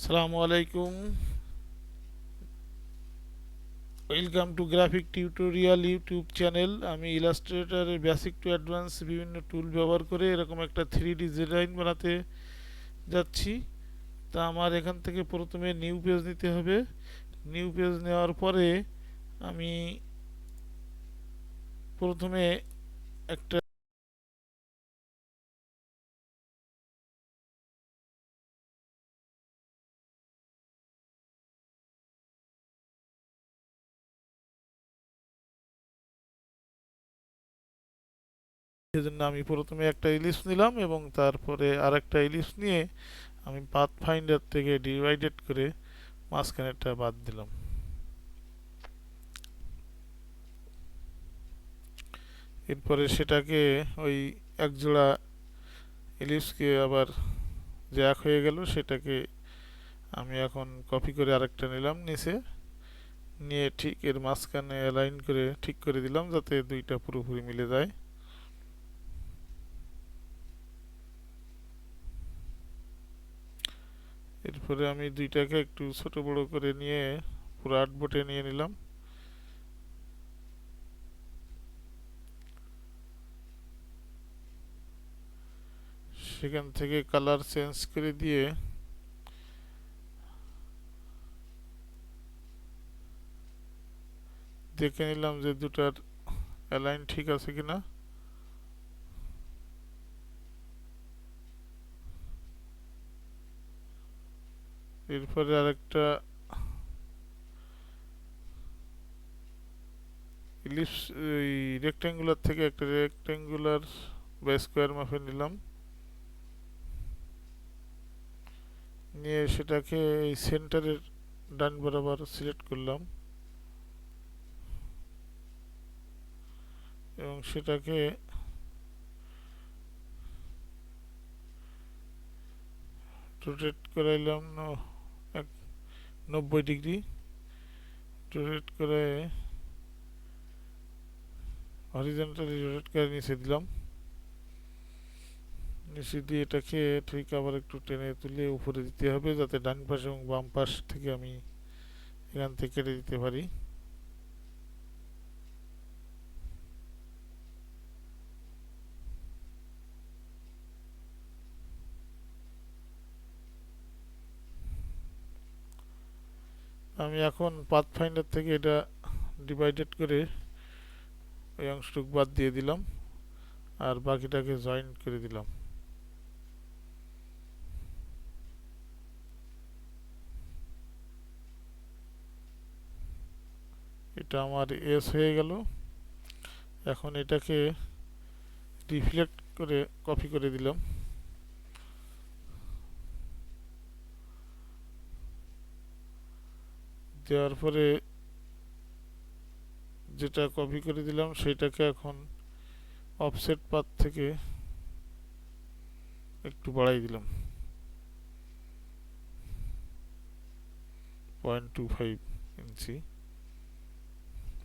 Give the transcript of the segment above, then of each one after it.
আসসালামু আলাইকুম। Welcome to graphic tutorial YouTube channel. আমি ইলাস্ট্রেটরের বেসিক টু অ্যাডভান্স বিভিন্ন টুল ব্যবহার করে এরকম একটা 3D ডিজাইন বানাতে যাচ্ছি। তা আমার এখান থেকে প্রথমে নিউ পেজ নিতে হবে। নিউ পেজ নেওয়ার পরে আমি প্রথমে একটা সেজন্য আমি প্রথমে একটা ইলিপস নিলাম এবং তারপরে আরেকটা ইলিপস নিয়ে আমি পাথ ফাইন্ডার থেকে ডিভাইডেড করে মাঝখানেরটা বাদ দিলাম। এরপরে সেটাকে ওই একজোড়া ইলিপসকে আবার যে এক হয়ে গেল সেটাকে আমি এখন কপি করে আরেকটা নিলাম নিচে, নিয়ে ঠিক এর মাঝখানে অ্যালাইন করে ঠিক করে দিলাম যাতে দুইটা পুরোপুরি মিলে যায়। এরপরে আমি দুইটাকে একটু ছোট বড় করে নিয়ে পুরো আর্টবোর্ডে নিয়ে নিলাম। সেখান থেকে কালার চেঞ্জ করে দিয়ে দেখে নিলাম যে দুটার অ্যালাইন ঠিক আছে কিনা। এরপরে আরেকটা ইলিপস এই রেক্ট্যাঙ্গুলার থেকে একটা রেক্ট্যাঙ্গুলার বা স্কোয়ার মাপে নিলাম, নিয়ে সেটাকে এই সেন্টারের ডান বরাবর সিলেক্ট করলাম এবং সেটাকে রোটেট করাইলাম 90 ডিগ্রি। রোটেট করে হরিজন্টালি রোটেট করে নিচে দিলাম। নিচে দিয়ে এটাকে ঠিক আবার একটু টেনে তুলে উপরে দিতে হবে যাতে ডান পাশ এবং বাম পাশ থেকে আমি এখান থেকে কেটে দিতে পারি। আমি এখন পাথ ফাইন্ডার থেকে এটা ডিভাইডেড করে ওই অংশটুকু বাদ দিয়ে দিলাম আর বাকিটাকে জয়েন করে দিলাম। এটা আমার এস হয়ে গেল। এখন এটাকে রিফ্লেক্ট করে কপি করে দিলাম। দেওয়ার পরে যেটা কপি করে দিলাম সেটাকে এখন অফসেট পাথ থেকে একটু বাড়াই দিলাম, 0.25 ইঞ্চি,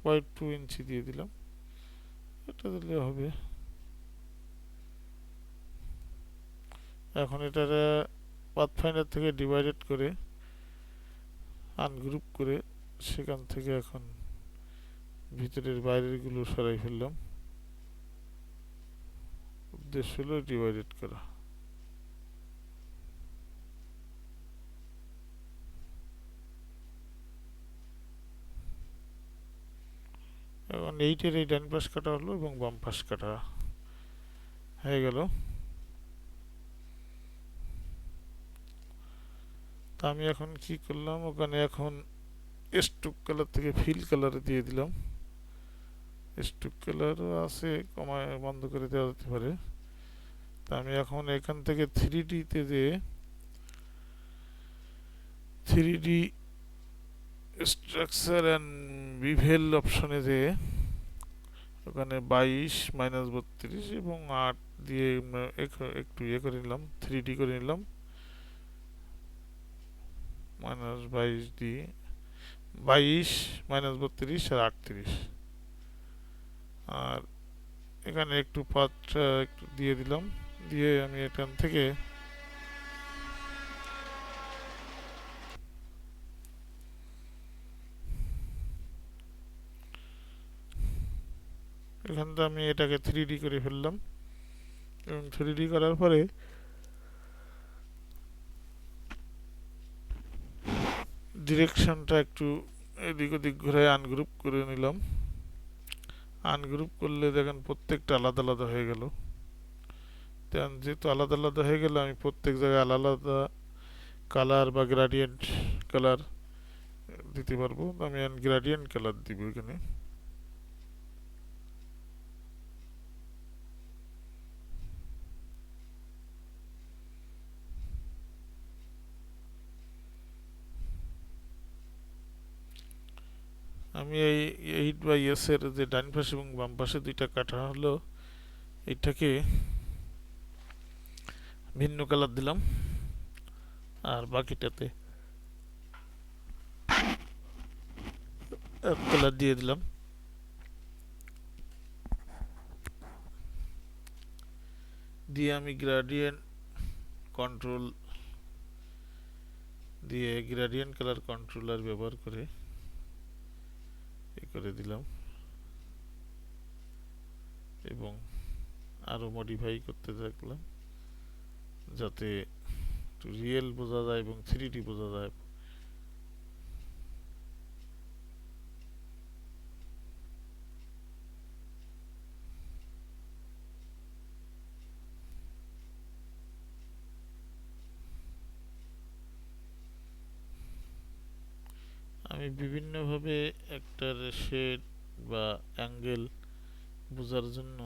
0.2 ইঞ্চি দিয়ে দিলাম। এটা দিলে হবে। এখন এটার পাথ ফাইন্ডার থেকে ডিভাইডেড করে আনগ্রুপ করে সেখান থেকে এখন ভিতরের বাইরের গুলো সরাই ফেললাম। উদ্দেশ্য হলো ডিভাইডেড করা। এখন এইটের এই ডান পাশ কাটা হলো এবং বাম পাশ কাটা হয়ে গেল। তা আমি এখন কি করলাম, ওখানে এখন স্ট্রোক কালার থেকে ফিল কালারে দিয়ে দিলাম। স্ট্রোক কালারও আছে, কমায় বন্ধ করে দেওয়া যেতে পারে। তা আমি এখন এখান থেকে 3D-তে যে 3D স্ট্রাকচার অ্যান্ড বিভেল অপশনে যে ওখানে 22 - 32 এবং 8 দিয়ে একটু ইয়ে করে নিলাম, 3D করে নিলাম। -22 দিয়ে 22 - 32 আর 38, আর এখানে একটু পাতটা একটু দিয়ে দিলাম। দিয়ে আমি এখান থেকে এখান থেকে আমি এটাকে 3D করে ফেললাম এবং 3D করার পরে ডিরেকশনটা একটু এদিক ওদিক ঘুরে আনগ্রুপ করে নিলাম। আনগ্রুপ করলে দেখেন প্রত্যেকটা আলাদা আলাদা হয়ে গেল। যেহেতু আলাদা আলাদা হয়ে গেল, আমি প্রত্যেক জায়গায় আলাদা আলাদা কালার বা গ্রাডিয়েন্ট কালার দিতে পারবো। আমি গ্রাডিয়েন্ট কালার দিব এখানে। আমি এই 8/s এর যে ডান পাশে এবং বাম পাশে দুইটা কাটা হলো, এটাকে ভিন্ন কালার দিলাম, আর বাকিটাতে এক কালার দিয়ে দিলাম। দিয়ে আমি গ্রেডিয়েন্ট কন্ট্রোল দিয়ে গ্রেডিয়েন্ট কালার কন্ট্রোলার ব্যবহার করে করে দিলাম এবং আরো মডিফাই করতে থাকলাম যাতে রিয়েল বোঝা যায় এবং 3D বোঝা যায়। আমি বিভিন্নভাবে একটার শেড বা অ্যাঙ্গেল বোঝার জন্য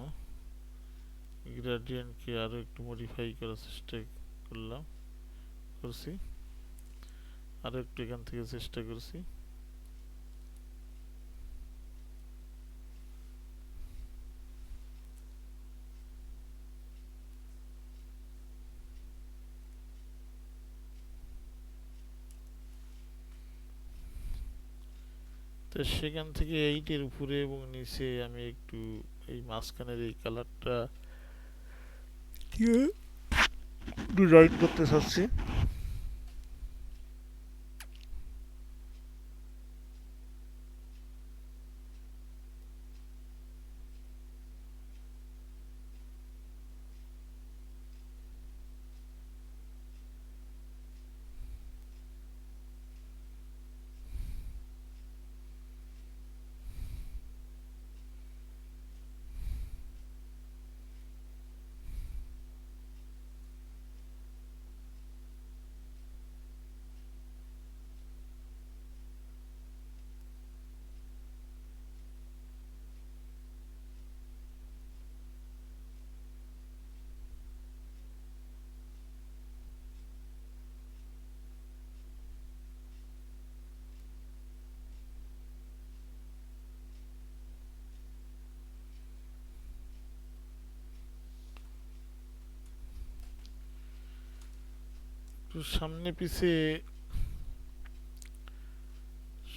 গ্রেডিয়েন্টকে আরো একটু মডিফাই করার চেষ্টা করছি, আরো একটু এখান থেকে চেষ্টা করছি। তো সেখান থেকে এইটের উপরে এবং নিচে আমি একটু এই মাঝখানের এই কালারটা ডিজাইন করতে চাচ্ছি। সামনে পিছে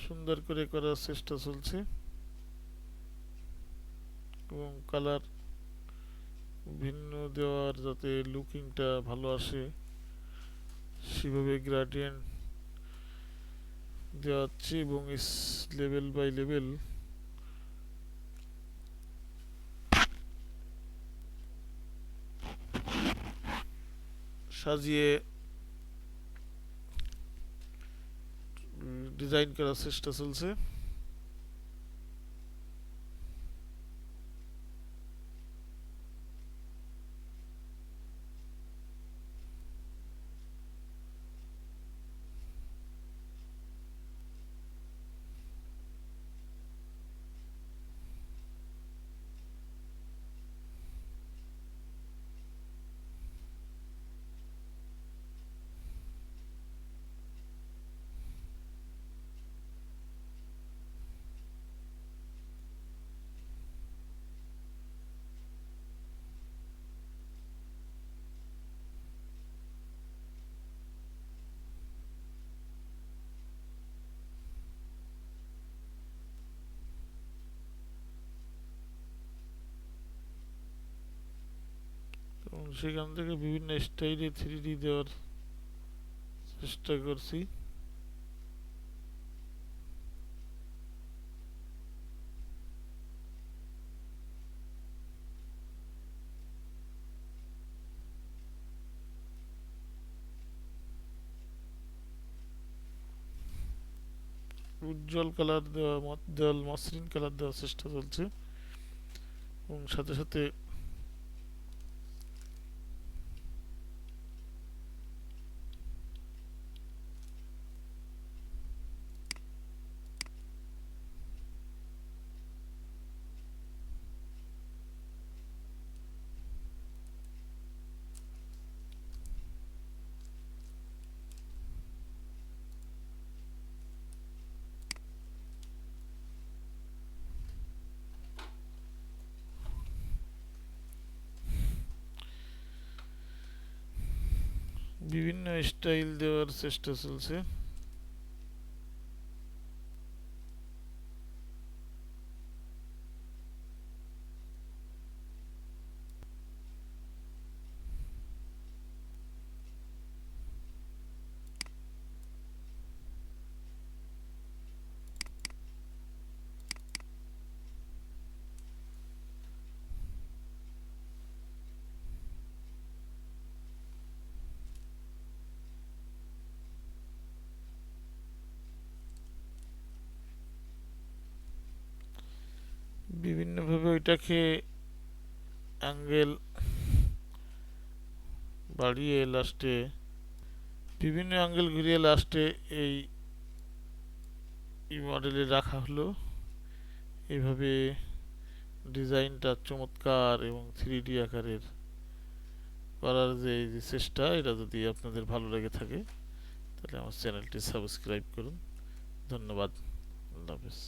সুন্দর করে করার চেষ্টা চলছে এবং কালার ভিন্ন দেওয়ার যাতে লুকিংটা ভালো আসে সেভাবে গ্রেডিয়েন্ট দেওয়া হচ্ছে এবং লেভেল বাই লেভেল সাজিয়ে ডিজাইন করার চেষ্টা চলছে। এবং সেখান থেকে বিভিন্ন স্টাইলে 3D দেওয়ার চেষ্টা করছি। উজ্জ্বল কালার দেওয়া, দেওয়াল মসৃণ কালার দেওয়ার চেষ্টা চলছে, এবং সাথে সাথে বিভিন্ন স্টাইল দেওয়ার চেষ্টা চলছে। বিভিন্নভাবে ওইটাকে অ্যাঙ্গেল বাড়িয়ে লাস্টে, বিভিন্ন অ্যাঙ্গেল ঘুরিয়ে লাস্টে এই মডেলে রাখা হলো। এইভাবে ডিজাইনটা চমৎকার এবং 3D আকারের করার যে এই যে চেষ্টা, এটা যদি আপনাদের ভালো লেগে থাকে তাহলে আমার চ্যানেলটি সাবস্ক্রাইব করুন। ধন্যবাদ। আল্লাহ হাফেজ।